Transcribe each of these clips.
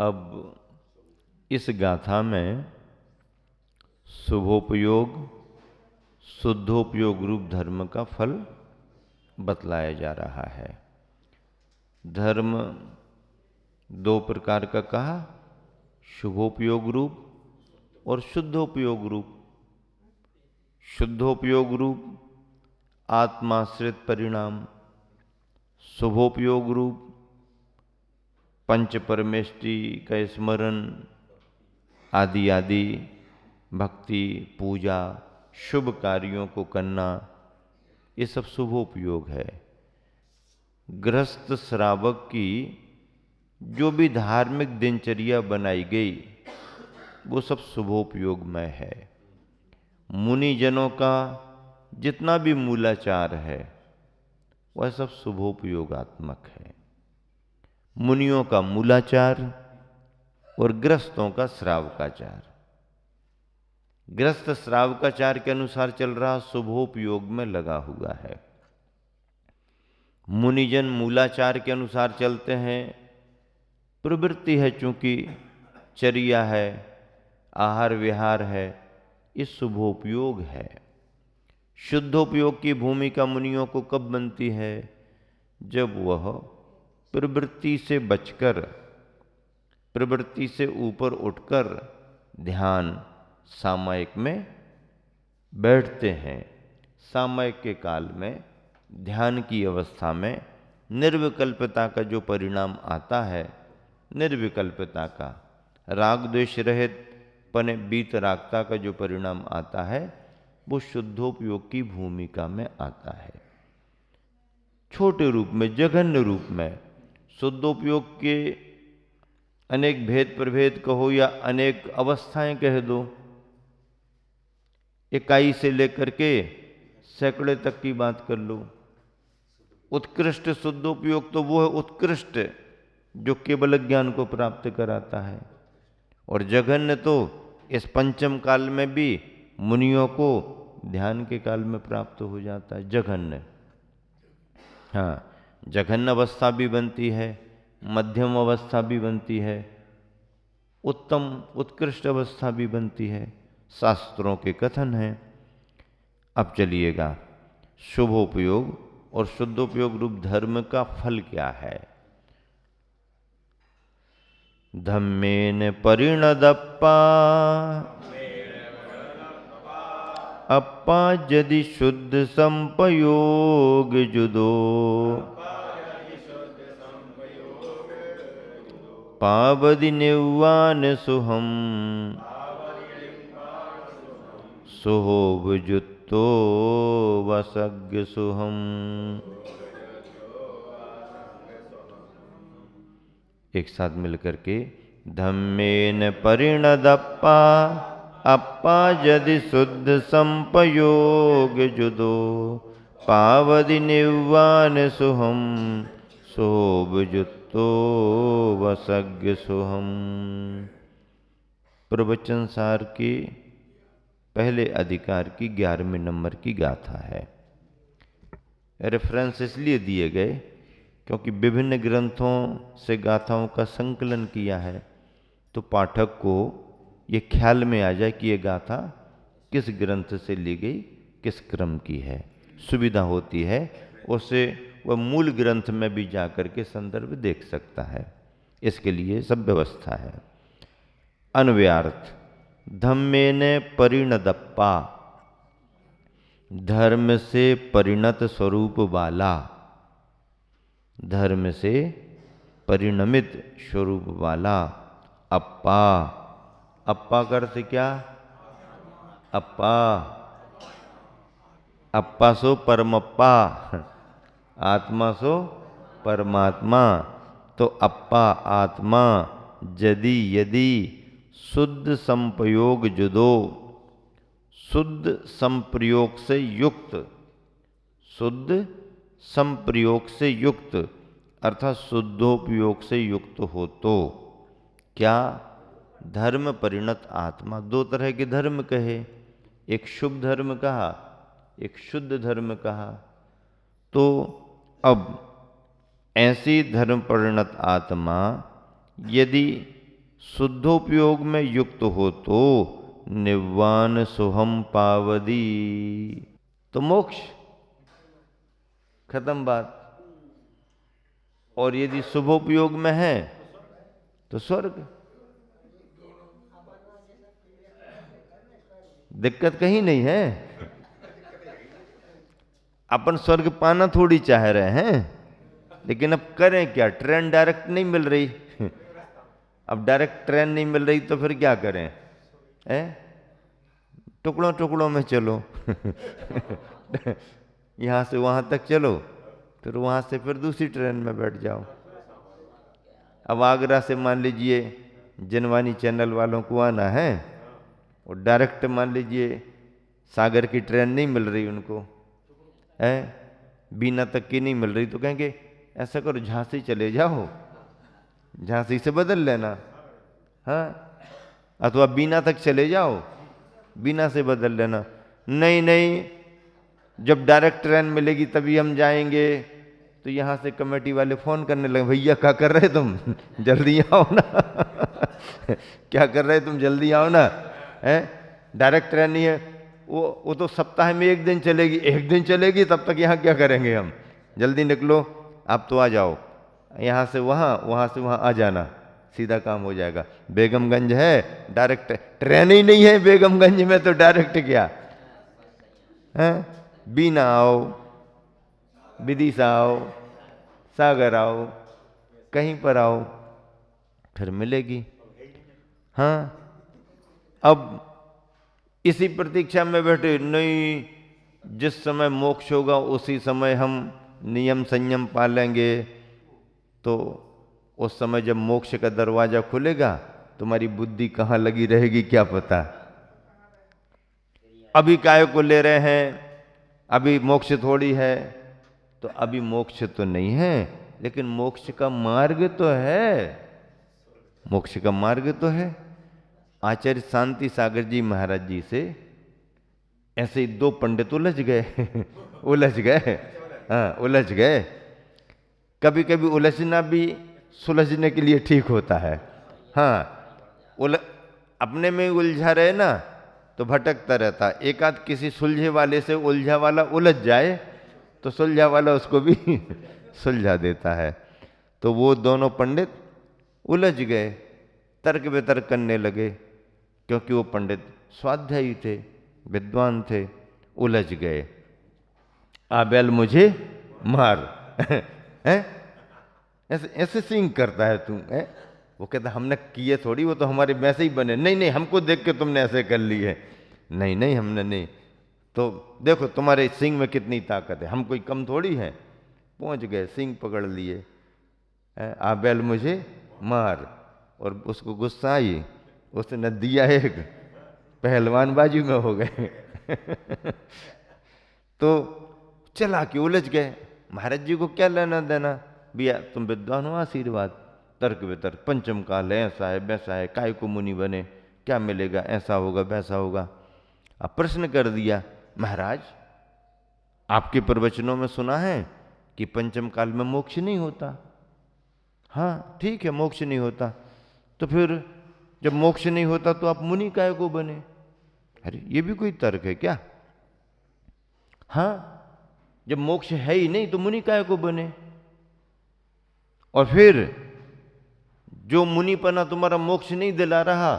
अब इस गाथा में शुभोपयोग शुद्धोपयोग रूप धर्म का फल बतलाया जा रहा है। धर्म दो प्रकार का कहा, शुभोपयोग रूप और शुद्धोपयोग रूप। शुद्धोपयोग रूप आत्माश्रित परिणाम, शुभोपयोग रूप पंच परमेष्टि का स्मरण आदि आदि भक्ति पूजा शुभ कार्यों को करना, ये सब शुभोपयोग है। गृहस्थ श्रावक की जो भी धार्मिक दिनचर्या बनाई गई वो सब शुभोपयोगमय है। मुनिजनों का जितना भी मूलाचार है वह सब शुभोपयोगात्मक है। मुनियों का मूलाचार और गृहस्थों का श्रावकाचार। गृहस्थ श्रावकाचार के अनुसार चल रहा, शुभोपयोग में लगा हुआ है। मुनिजन मूलाचार के अनुसार चलते हैं, प्रवृत्ति है चूंकि चर्या है, आहार विहार है, ये शुभोपयोग है। शुद्धोपयोग की भूमिका मुनियों को कब बनती है? जब वह प्रवृत्ति से बचकर, प्रवृत्ति से ऊपर उठकर ध्यान सामयिक में बैठते हैं। सामयिक के काल में ध्यान की अवस्था में निर्विकल्पता का जो परिणाम आता है, निर्विकल्पता का, राग द्वेष रहित पने बीत रागता का जो परिणाम आता है वो शुद्धोपयोग की भूमिका में आता है। छोटे रूप में, जघन्य रूप में। शुद्धोपयोग के अनेक भेद प्रभेद कहो या अनेक अवस्थाएं कह दो, इकाई से लेकर के सैकड़े तक की बात कर लो। उत्कृष्ट शुद्धोपयोग तो वो है उत्कृष्ट जो केवल ज्ञान को प्राप्त कराता है, और जघन्य तो इस पंचम काल में भी मुनियों को ध्यान के काल में प्राप्त हो जाता है। जघन्य, हाँ, जघन्य अवस्था भी बनती है, मध्यम अवस्था भी बनती है, उत्तम उत्कृष्ट अवस्था भी बनती है। शास्त्रों के कथन हैं। अब चलिएगा, शुभोपयोग और शुद्धोपयोग रूप धर्म का फल क्या है? धम्मेन परिणदप्पा अप्पा यदि शुद्ध संपयोग जुदो पावदि निवान सुहम सुहोभजुत्तो वसग्य सुहम। एक साथ मिलकर के, धम्मेन परिणदप्पा अप्पा यदि शुद्ध संपयोग जुदो पावदि निवान सुहम शोभजुत्तो वसग्य सुहम। प्रवचन सार के पहले अधिकार की 11वें नंबर की गाथा है। रेफरेंस इसलिए दिए गए क्योंकि विभिन्न ग्रंथों से गाथाओं का संकलन किया है, तो पाठक को ये ख्याल में आ जाए कि ये गाथा किस ग्रंथ से ली गई, किस क्रम की है। सुविधा होती है, उससे वह मूल ग्रंथ में भी जाकर के संदर्भ देख सकता है। इसके लिए सब व्यवस्था है। अन्वयार्थ, धम्मेन परिणदप्पा, धर्म से परिणत स्वरूप वाला, धर्म से परिणमित स्वरूप वाला। अप्पा, अप्पा का अर्थ क्या? अप्पा, अप्पा सो परमप्पा, आत्मा सो परमात्मा। तो अप्पा आत्मा, यदि यदि शुद्ध संप्रयोग जुदो, शुद्ध संप्रयोग से युक्त, शुद्ध संप्रयोग से युक्त अर्थात शुद्धोपयोग से युक्त हो तो क्या? धर्म परिणत आत्मा। दो तरह के धर्म कहे, एक शुभ धर्म कहा, एक शुद्ध धर्म कहा। तो अब ऐसी धर्म परिणत आत्मा यदि शुद्धोपयोग में युक्त हो तो निव्वान सुहम पावदी, तो मोक्ष खत्म बात। और यदि शुभोपयोग में है तो स्वर्ग। दिक्कत कहीं नहीं है। अपन स्वर्ग पाना थोड़ी चाह रहे हैं, लेकिन अब करें क्या, ट्रेन डायरेक्ट नहीं मिल रही। अब डायरेक्ट ट्रेन नहीं मिल रही तो फिर क्या करें, टुकड़ों टुकड़ों में चलो। यहाँ से वहाँ तक चलो, फिर वहाँ से फिर दूसरी ट्रेन में बैठ जाओ। अब आगरा से मान लीजिए जनवानी चैनल वालों को आना है, और डायरेक्ट मान लीजिए सागर की ट्रेन नहीं मिल रही उनको, बीना तक की नहीं मिल रही, तो कहेंगे ऐसा करो झांसी चले जाओ, झांसी से बदल लेना, हाँ, अथवा बीना तक चले जाओ, बीना से बदल लेना। नहीं नहीं, जब डायरेक्ट ट्रेन मिलेगी तभी हम जाएंगे। तो यहाँ से कमेटी वाले फोन करने लगे, भैया क्या कर रहे तुम, जल्दी आओ ना। क्या कर रहे तुम, जल्दी आओ ना, डायरेक्ट ट्रेन नहीं है, वो तो सप्ताह में एक दिन चलेगी, एक दिन चलेगी, तब तक यहाँ क्या करेंगे हम, जल्दी निकलो, आप तो आ जाओ, यहाँ से वहाँ, वहाँ से वहाँ आ जाना, सीधा काम हो जाएगा। बेगमगंज है, डायरेक्ट ट्रेन ही नहीं है बेगमगंज में, तो डायरेक्ट क्या है, बीना आओ, विदिशा आओ, सागर आओ, कहीं पर आओ, फिर मिलेगी। हाँ, अब इसी प्रतीक्षा में बैठे, नहीं जिस समय मोक्ष होगा उसी समय हम नियम संयम पालेंगे, तो उस समय जब मोक्ष का दरवाजा खुलेगा तुम्हारी बुद्धि कहाँ लगी रहेगी क्या पता। अभी काय को ले रहे हैं, अभी मोक्ष थोड़ी है, तो अभी मोक्ष तो नहीं है, लेकिन मोक्ष का मार्ग तो है, मोक्ष का मार्ग तो है। आचार्य शांति सागर जी महाराज जी से ऐसे ही दो पंडित उलझ गए। उलझ गए, हाँ उलझ गए। कभी कभी उलझना भी सुलझने के लिए ठीक होता है। हाँ, अपने में उलझा रहे ना तो भटकता रहता, एक आध किसी सुलझे वाले से उलझा वाला उलझ जाए तो सुलझा वाला उसको भी सुलझा देता है। तो वो दोनों पंडित उलझ गए, तर्क वितर्क करने लगे, क्योंकि वो पंडित स्वाध्यायी थे, विद्वान थे, उलझ गए। आबेल मुझे मार। ऐसे ऐसे सिंग करता है तू, वो कहता हमने किए थोड़ी, वो तो हमारे वैसे ही बने। नहीं नहीं, हमको देख के तुमने ऐसे कर ली है। नहीं नहीं, हमने नहीं, तो देखो तुम्हारे सिंग में कितनी ताकत है, हम कोई कम थोड़ी है। पहुंच गए, सिंग पकड़ लिए, आबेल मुझे मार, और उसको गुस्सा आई, उसने दिया एक, पहलवान बाजू में हो गए। तो चला के उलझ गए। महाराज जी को क्या लेना देना, भैया तुम विद्वान हो, आशीर्वाद, तर्क वितर्क, पंचम काल है, ऐसा है वैसा है, काय को मुनि बने, क्या मिलेगा, ऐसा होगा वैसा होगा। अब प्रश्न कर दिया, महाराज आपके प्रवचनों में सुना है कि पंचम काल में मोक्ष नहीं होता। हाँ ठीक है, मोक्ष नहीं होता, तो फिर जब मोक्ष नहीं होता तो आप मुनि काय को बने। अरे ये भी कोई तर्क है क्या। हाँ, जब मोक्ष है ही नहीं तो मुनि काय को बने। और फिर जो मुनिपना तुम्हारा मोक्ष नहीं दिला रहा,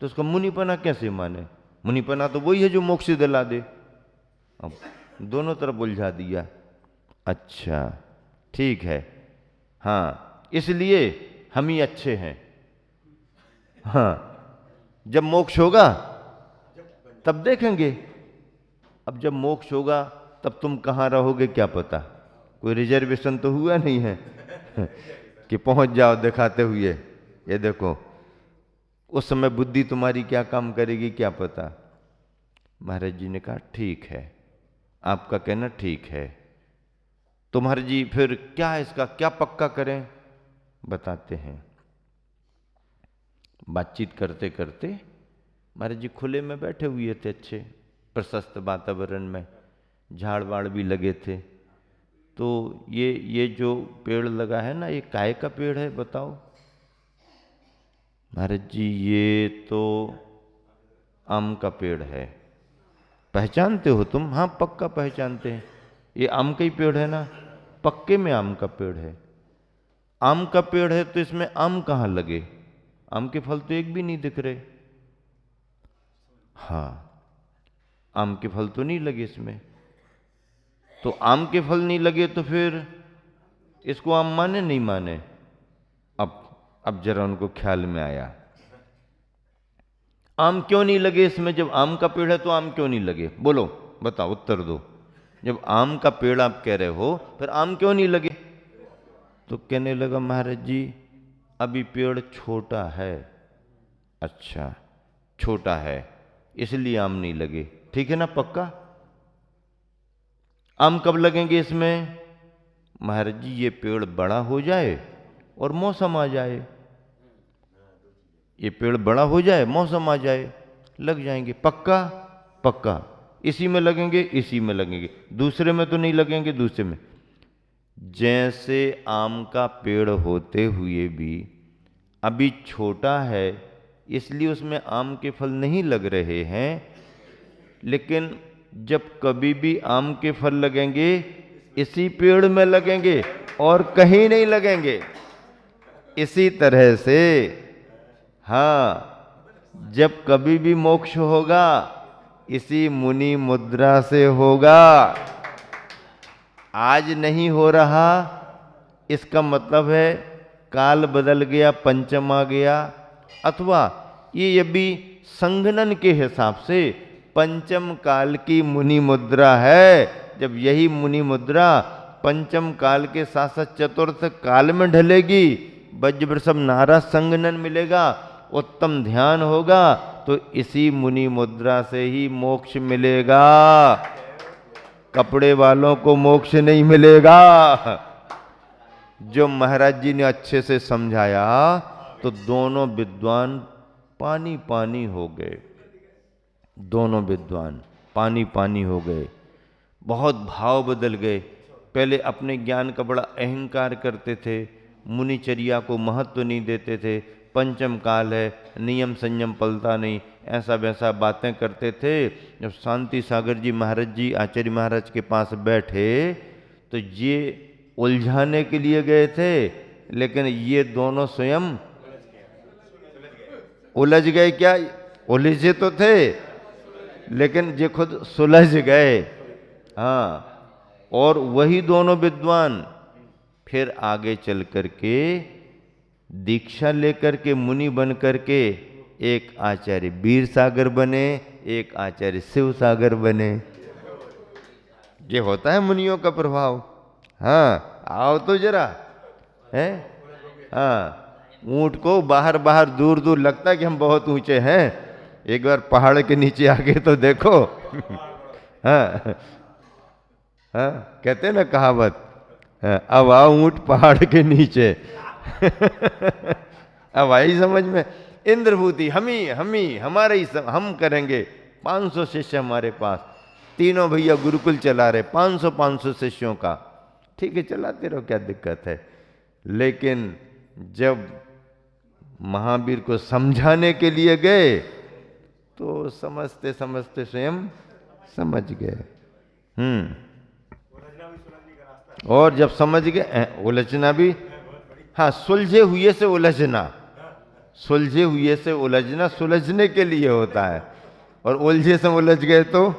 तो उसका मुनिपना कैसे माने। मुनिपना तो वही है जो मोक्ष दिला दे। अब दोनों तरफ उलझा दिया। अच्छा ठीक है, हाँ इसलिए हम ही अच्छे हैं। हाँ, जब मोक्ष होगा तब देखेंगे। अब जब मोक्ष होगा तब तुम कहाँ रहोगे क्या पता, कोई रिजर्वेशन तो हुआ नहीं है कि पहुंच जाओ दिखाते हुए, ये देखो। उस समय बुद्धि तुम्हारी क्या काम करेगी क्या पता। महाराज जी ने कहा ठीक है, आपका कहना ठीक है। तो महाराज जी फिर क्या है, इसका क्या पक्का करें, बताते हैं। बातचीत करते करते महाराज जी खुले में बैठे हुए थे, अच्छे प्रशस्त वातावरण में, झाड़ वाड़ भी लगे थे। तो ये जो पेड़ लगा है ना, ये काय का पेड़ है बताओ। महाराज जी ये तो आम का पेड़ है। पहचानते हो तुम? हाँ पक्का पहचानते हैं, ये आम का ही पेड़ है ना, पक्के में आम का पेड़ है। आम का पेड़ है तो इसमें आम कहाँ लगे? आम के फल तो एक भी नहीं दिख रहे। हाँ आम के फल तो नहीं लगे इसमें, तो आम के फल नहीं लगे तो फिर इसको आम माने नहीं माने? अब जरा उनको ख्याल में आया, आम क्यों नहीं लगे इसमें? जब आम का पेड़ है तो आम क्यों नहीं लगे? बोलो बताओ, उत्तर दो। जब आम का पेड़ आप कह रहे हो फिर आम क्यों नहीं लगे? तो कहने लगा महाराज जी अभी पेड़ छोटा है। अच्छा छोटा है इसलिए आम नहीं लगे, ठीक है ना, पक्का? आम कब लगेंगे इसमें? महाराज जी ये पेड़ बड़ा हो जाए और मौसम आ जाए, ये पेड़ बड़ा हो जाए मौसम आ जाए, लग जाएंगे। पक्का? पक्का। इसी में लगेंगे, इसी में लगेंगे, दूसरे में तो नहीं लगेंगे। दूसरे में जैसे आम का पेड़ होते हुए भी अभी छोटा है इसलिए उसमें आम के फल नहीं लग रहे हैं, लेकिन जब कभी भी आम के फल लगेंगे इसी पेड़ में लगेंगे और कहीं नहीं लगेंगे। इसी तरह से हाँ जब कभी भी मोक्ष होगा इसी मुनि मुद्रा से होगा। आज नहीं हो रहा इसका मतलब है काल बदल गया, पंचम आ गया, अथवा ये अभी संघनन के हिसाब से पंचम काल की मुनि मुद्रा है। जब यही मुनि मुद्रा पंचम काल के साथ साथ चतुर्थ काल में ढलेगी, वज्रवृषभ नारा संघनन मिलेगा, उत्तम ध्यान होगा, तो इसी मुनि मुद्रा से ही मोक्ष मिलेगा। कपड़े वालों को मोक्ष नहीं मिलेगा। जो महाराज जी ने अच्छे से समझाया तो दोनों विद्वान पानी पानी हो गए, दोनों विद्वान पानी पानी हो गए, बहुत भाव बदल गए। पहले अपने ज्ञान का बड़ा अहंकार करते थे, मुनिचर्या को महत्व नहीं देते थे, पंचम काल है नियम संयम पलता नहीं, ऐसा वैसा बातें करते थे। जब शांति सागर जी महाराज जी आचार्य महाराज के पास बैठे तो ये उलझाने के लिए गए थे, लेकिन ये दोनों स्वयं उलझ गए। क्या उलझे तो थे लेकिन ये खुद सुलझ गए। हाँ, और वही दोनों विद्वान फिर आगे चल करके दीक्षा लेकर के मुनि बन करके एक आचार्य वीर सागर बने, एक आचार्य शिव सागर बने। ये होता है मुनियों का प्रभाव। हाँ आओ तो जरा है। हाँ ऊंट को बाहर बाहर दूर दूर लगता है कि हम बहुत ऊंचे हैं, एक बार पहाड़ के नीचे आके तो देखो। हाँ हाँ कहते हैं ना कहावत, अब आओ ऊंट पहाड़ के नीचे। अब आई समझ में? इंद्रभूति हम ही हमारे ही हम करेंगे। 500 शिष्य हमारे पास, तीनों भैया गुरुकुल चला रहे, 500 शिष्यों का। ठीक है चलाते रहो, क्या दिक्कत है। लेकिन जब महावीर को समझाने के लिए गए तो समझते समझते स्वयं समझ गए। और जब समझ गए उलझना भी, हाँ सुलझे हुए से उलझना, सुलझे हुए से उलझना सुलझने के लिए होता है, और उलझे से उलझ गए तो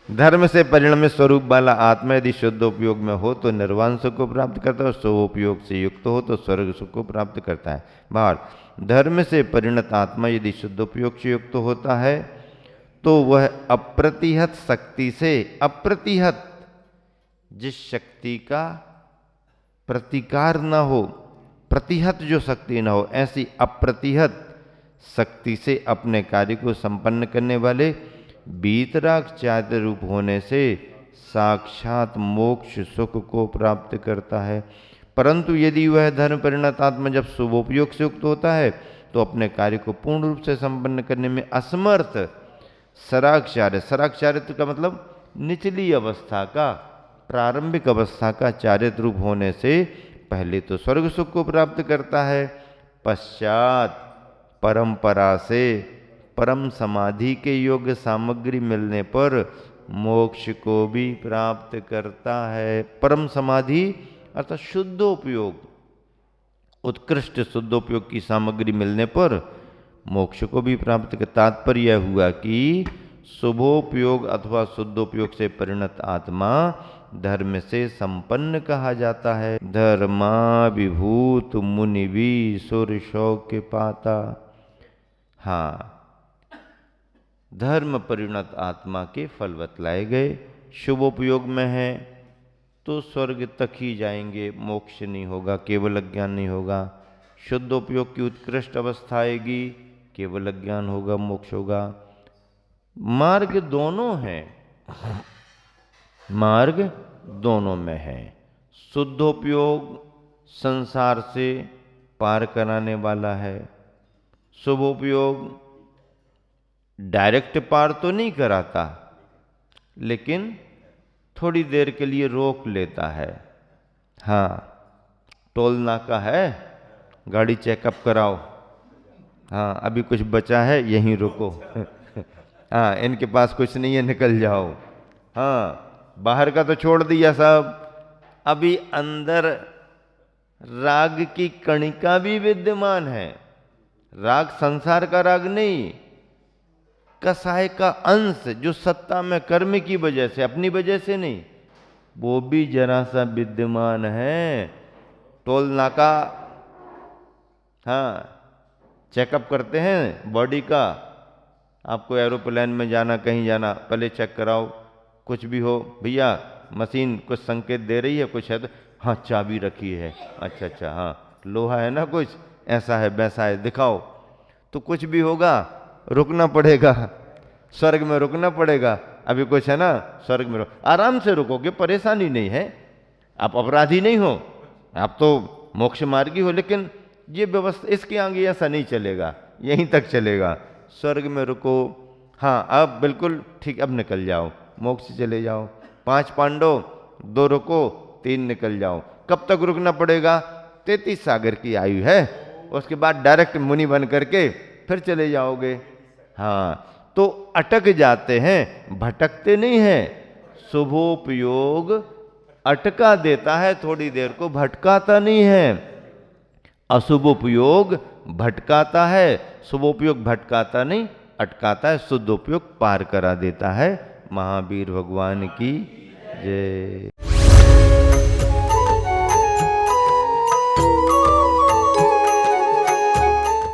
धर्म से परिणमित स्वरूप वाला आत्मा यदि शुद्ध उपयोग में हो तो निर्वाण सुख को प्राप्त करता है, और स्वोपयोग से युक्त हो तो स्वर्ग सुख को प्राप्त करता है। बाहर धर्म से परिणत आत्मा यदि शुद्ध उपयोग से युक्त होता है तो वह अप्रतिहत शक्ति से, अप्रतिहत जिस शक्ति का प्रतिकार न हो, प्रतिहत जो शक्ति न हो, ऐसी अप्रतिहत शक्ति से अपने कार्य को संपन्न करने वाले वीतराग चार्य रूप होने से साक्षात मोक्ष सुख को प्राप्त करता है। परंतु यदि वह धर्म परिणत आत्मा जब शुभोपयोग से युक्त होता है तो अपने कार्य को पूर्ण रूप से संपन्न करने में असमर्थ सराक्षार्य, सराक्षार्य का मतलब निचली अवस्था का, प्रारंभिक अवस्था का चारित्र रूप होने से पहले तो स्वर्ग सुख को प्राप्त करता है, पश्चात परंपरा से परम समाधि के योग्य सामग्री मिलने पर मोक्ष को भी प्राप्त करता है। परम समाधि अर्थात शुद्धोपयोग, उत्कृष्ट शुद्धोपयोग की सामग्री मिलने पर मोक्ष को भी प्राप्त कर। तात्पर्य हुआ कि शुभोपयोग अथवा शुद्धोपयोग से परिणत आत्मा धर्म से संपन्न कहा जाता है। धर्मा विभूत मुनि भी सुर शौक पाता। हाँ, धर्म परिणत आत्मा के फल बतलाए गए। शुभोपयोग में है तो स्वर्ग तक ही जाएंगे, मोक्ष नहीं होगा, केवल अज्ञान नहीं होगा। शुद्धोपयोग की उत्कृष्ट अवस्था आएगी, केवल अज्ञान होगा, मोक्ष होगा। मार्ग दोनों है, मार्ग दोनों में है। शुद्धोपयोग संसार से पार कराने वाला है, शुभोपयोग डायरेक्ट पार तो नहीं कराता, लेकिन थोड़ी देर के लिए रोक लेता है। हाँ, टोल नाका है, गाड़ी चेकअप कराओ, हाँ अभी कुछ बचा है यहीं रुको, हाँ इनके पास कुछ नहीं है निकल जाओ, हाँ बाहर का तो छोड़ दिया सब, अभी अंदर राग की कणिका भी विद्यमान है। राग संसार का राग नहीं, कसाय का अंश जो सत्ता में कर्म की वजह से, अपनी वजह से नहीं, वो भी जरा सा विद्यमान है। टोल नाका, हाँ चेकअप करते हैं बॉडी का, आपको एरोप्लेन में जाना, कहीं जाना, पहले चेक कराओ, कुछ भी हो भैया मशीन कुछ संकेत दे रही है, कुछ है तो हाँ चाबी रखी है, अच्छा अच्छा हाँ लोहा है ना, कुछ ऐसा है वैसा है, दिखाओ। तो कुछ भी होगा रुकना पड़ेगा, स्वर्ग में रुकना पड़ेगा। अभी कुछ है ना, स्वर्ग में आराम से रुकोगे, परेशानी नहीं है, आप अपराधी नहीं हो, आप तो मोक्ष मार्गी हो, लेकिन ये व्यवस्था इसके आगे ऐसा नहीं चलेगा, यहीं तक चलेगा। स्वर्ग में रुको, हाँ अब बिल्कुल ठीक, अब निकल जाओ, मोक्ष चले जाओ। 5 पांडव, 2 रुको, 3 निकल जाओ। कब तक रुकना पड़ेगा? 33 सागर की आयु है, उसके बाद डायरेक्ट मुनि बन करके फिर चले जाओगे। हाँ, तो अटक जाते हैं, भटकते नहीं हैं। शुभोपयोग अटका देता है, थोड़ी देर को भटकाता नहीं है। अशुभोपयोग भटकाता है, शुभोपयोग भटकाता नहीं, अटकाता है। शुद्धोपयोग पार करा देता है। महावीर भगवान की जय।